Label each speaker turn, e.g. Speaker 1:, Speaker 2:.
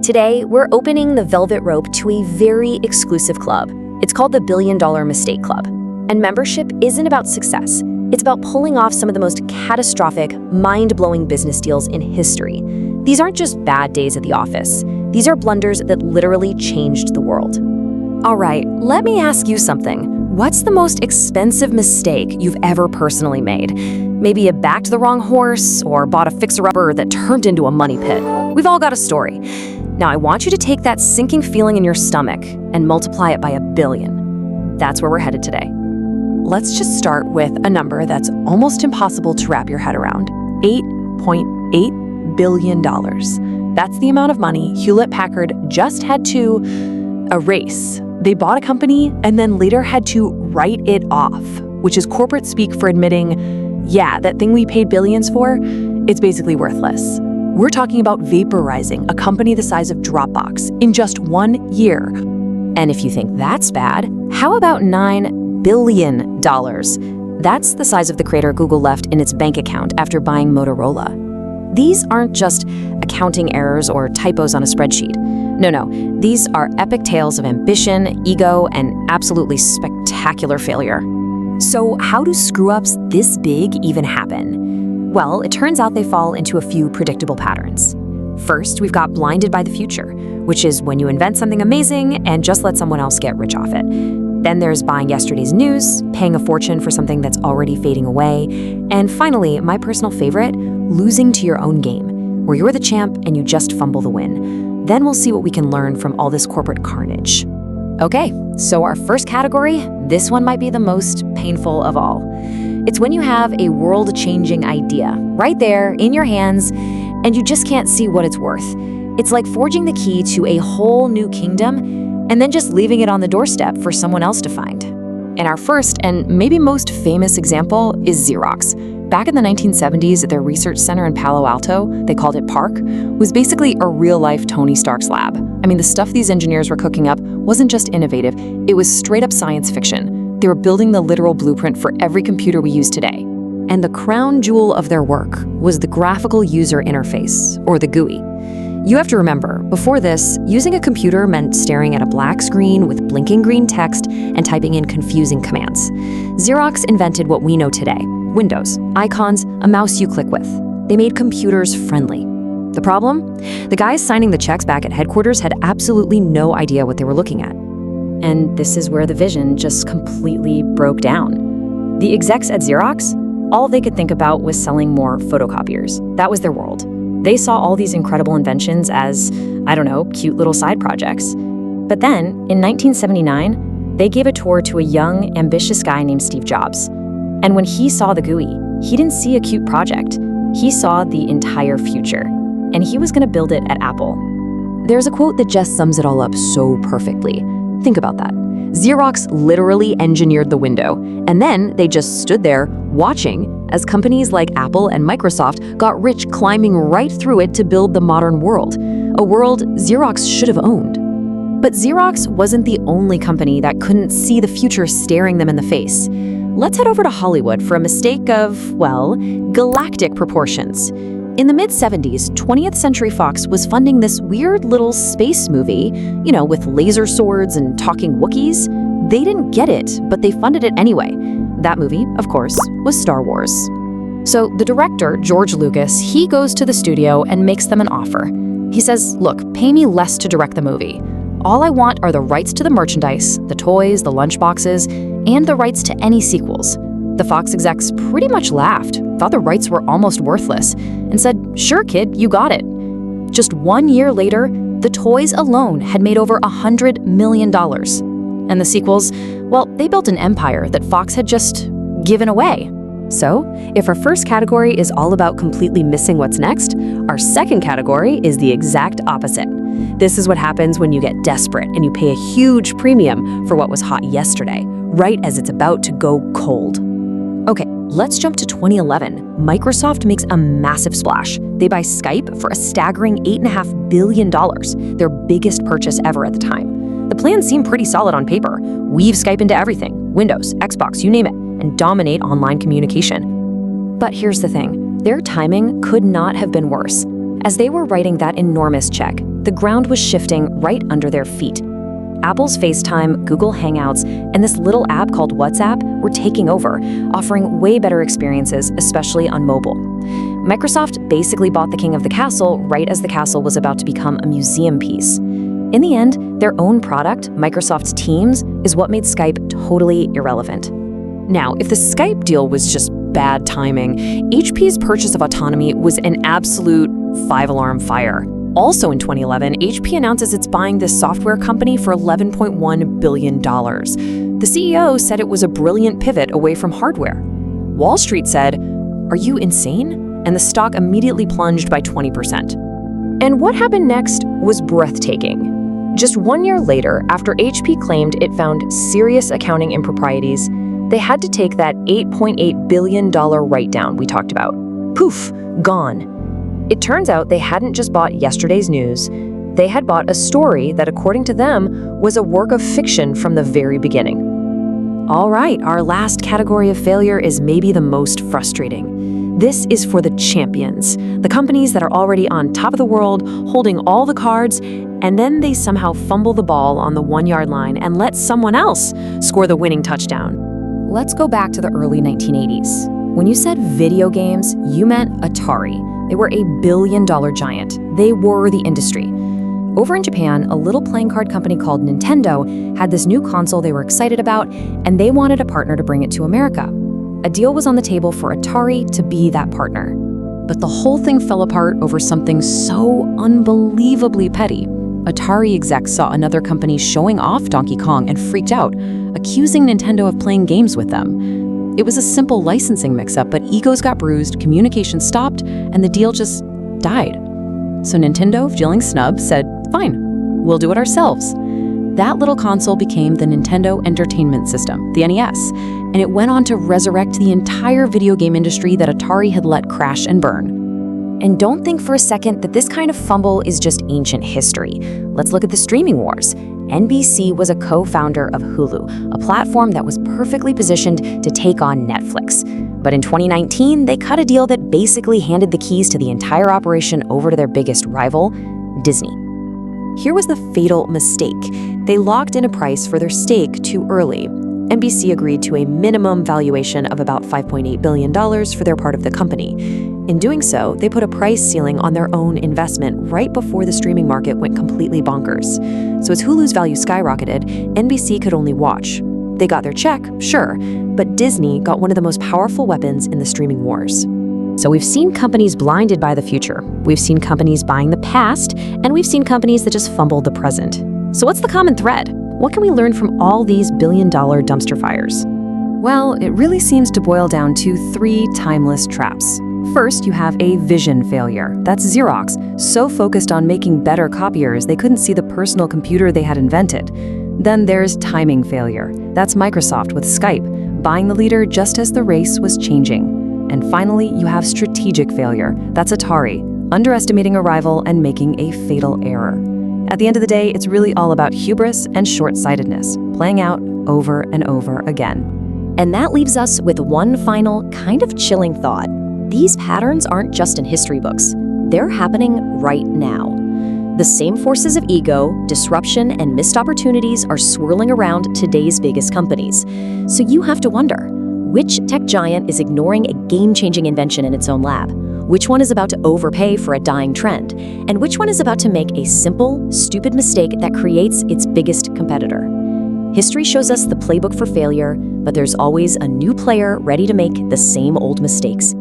Speaker 1: Today, we're opening the velvet rope to a very exclusive club. It's called the $1 Billion Mistake Club. And membership isn't about success. It's about pulling off some of the most catastrophic, mind-blowing business deals in history. These aren't just bad days at the office. These are blunders that literally changed the world. All right, let me ask you something. What's the most expensive mistake you've ever personally made? Maybe you backed the wrong horse or bought a fixer-upper that turned into a money pit. We've all got a story. Now, I want you to take that sinking feeling in your stomach and multiply it by 1 billion. That's where we're headed today. Let's just start with a number that's almost impossible to wrap your head around. $8.8 billion. That's the amount of money Hewlett-Packard just had to erase. They bought a company and then later had to write it off, which is corporate speak for admitting, yeah, that thing we paid billions for, it's basically worthless. We're talking about vaporizing a company the size of Dropbox in just 1 year. And if you think that's bad, how about $9 billion? That's the size of the crater Google left in its bank account after buying Motorola. These aren't just accounting errors or typos on a spreadsheet. No, these are epic tales of ambition, ego, and absolutely spectacular failure. So how do screw-ups this big even happen? Well, it turns out they fall into a few predictable patterns. First, we've got blinded by the future, which is when you invent something amazing and just let someone else get rich off it. Then there's buying yesterday's news, paying a fortune for something that's already fading away. And finally, my personal favorite, losing to your own game, where you're the champ and you just fumble the win. Then we'll see what we can learn from all this corporate carnage. Okay, so our first category, this one might be the most painful of all. It's when you have a world-changing idea right there in your hands and you just can't see what it's worth. It's like forging the key to a whole new kingdom and then just leaving it on the doorstep for someone else to find. And our first and maybe most famous example is Xerox. Back in the 1970s at their research center in Palo Alto, they called it PARC, was basically a real-life Tony Stark's lab. I mean, the stuff these engineers were cooking up wasn't just innovative, it was straight-up science fiction. They were building the literal blueprint for every computer we use today. And the crown jewel of their work was the graphical user interface, or the GUI. You have to remember, before this, using a computer meant staring at a black screen with blinking green text and typing in confusing commands. Xerox invented what we know today: windows, icons, a mouse you click with. They made computers friendly. The problem? The guys signing the checks back at headquarters had absolutely no idea what they were looking at. And this is where the vision just completely broke down. The execs at Xerox, all they could think about was selling more photocopiers. That was their world. They saw all these incredible inventions as, cute little side projects. But then, in 1979, they gave a tour to a young, ambitious guy named Steve Jobs. And when he saw the GUI, he didn't see a cute project. He saw the entire future. And he was going to build it at Apple. There's a quote that just sums it all up so perfectly. Think about that. Xerox literally engineered the window, and then they just stood there watching as companies like Apple and Microsoft got rich climbing right through it to build the modern world, a world Xerox should have owned. But Xerox wasn't the only company that couldn't see the future staring them in the face. Let's head over to Hollywood for a mistake of, well, galactic proportions. In the mid-70s, 20th Century Fox was funding this weird little space movie, with laser swords and talking Wookiees. They didn't get it, but they funded it anyway. That movie, of course, was Star Wars. So the director, George Lucas, he goes to the studio and makes them an offer. He says, look, pay me less to direct the movie. All I want are the rights to the merchandise, the toys, the lunchboxes, and the rights to any sequels. The Fox execs pretty much laughed, thought the rights were almost worthless, and said, sure, kid, you got it. Just 1 year later, the toys alone had made over $100 million. And the sequels, well, they built an empire that Fox had just given away. So, if our first category is all about completely missing what's next, our second category is the exact opposite. This is what happens when you get desperate and you pay a huge premium for what was hot yesterday, right as it's about to go cold. Okay, let's jump to 2011. Microsoft makes a massive splash. They buy Skype for a staggering $8.5 billion, their biggest purchase ever at the time. The plan seemed pretty solid on paper. Weave Skype into everything, Windows, Xbox, you name it, and dominate online communication. But here's the thing, their timing could not have been worse. As they were writing that enormous check, The ground was shifting right under their feet. Apple's FaceTime, Google Hangouts, and this little app called WhatsApp were taking over, offering way better experiences, especially on mobile. Microsoft basically bought the king of the castle right as the castle was about to become a museum piece. In the end, their own product, Microsoft's Teams, is what made Skype totally irrelevant. Now, if the Skype deal was just bad timing, HP's purchase of Autonomy was an absolute five-alarm fire. Also in 2011, HP announces it's buying this software company for $11.1 billion. The CEO said it was a brilliant pivot away from hardware. Wall Street said, "Are you insane?" And the stock immediately plunged by 20%. And what happened next was breathtaking. Just 1 year later, after HP claimed it found serious accounting improprieties, they had to take that $8.8 billion write-down we talked about. Poof, gone. It turns out they hadn't just bought yesterday's news. They had bought a story that, according to them, was a work of fiction from the very beginning. All right, our last category of failure is maybe the most frustrating. This is for the champions, the companies that are already on top of the world, holding all the cards, and then they somehow fumble the ball on the 1 yard line and let someone else score the winning touchdown. Let's go back to the early 1980s. When you said video games, you meant Atari. They were a billion-dollar giant. They were the industry. Over in Japan, a little playing card company called Nintendo had this new console they were excited about, and they wanted a partner to bring it to America. A deal was on the table for Atari to be that partner. But the whole thing fell apart over something so unbelievably petty. Atari execs saw another company showing off Donkey Kong and freaked out, accusing Nintendo of playing games with them. It was a simple licensing mix-up, but egos got bruised, communication stopped, and the deal just died. So Nintendo, feeling snubbed, said, "Fine, we'll do it ourselves." That little console became the Nintendo Entertainment System, the NES, and it went on to resurrect the entire video game industry that Atari had let crash and burn. And don't think for a second that this kind of fumble is just ancient history. Let's look at the streaming wars. NBC was a co-founder of Hulu, a platform that was perfectly positioned to take on Netflix. But in 2019, they cut a deal that basically handed the keys to the entire operation over to their biggest rival, Disney. Here was the fatal mistake. They locked in a price for their stake too early. NBC agreed to a minimum valuation of about $5.8 billion for their part of the company. In doing so, they put a price ceiling on their own investment right before the streaming market went completely bonkers. So as Hulu's value skyrocketed, NBC could only watch. They got their check, sure, but Disney got one of the most powerful weapons in the streaming wars. So we've seen companies blinded by the future, we've seen companies buying the past, and we've seen companies that just fumbled the present. So what's the common thread? What can we learn from all these billion-dollar dumpster fires? Well, it really seems to boil down to 3 timeless traps. First, you have a vision failure. That's Xerox, so focused on making better copiers they couldn't see the personal computer they had invented. Then there's timing failure. That's Microsoft with Skype, buying the leader just as the race was changing. And finally, you have strategic failure. That's Atari, underestimating a rival and making a fatal error. At the end of the day, it's really all about hubris and short-sightedness, playing out over and over again. And that leaves us with one final, kind of chilling thought. These patterns aren't just in history books. They're happening right now. The same forces of ego, disruption, and missed opportunities are swirling around today's biggest companies. So you have to wonder, which tech giant is ignoring a game-changing invention in its own lab? Which one is about to overpay for a dying trend? And which one is about to make a simple, stupid mistake that creates its biggest competitor? History shows us the playbook for failure, but there's always a new player ready to make the same old mistakes.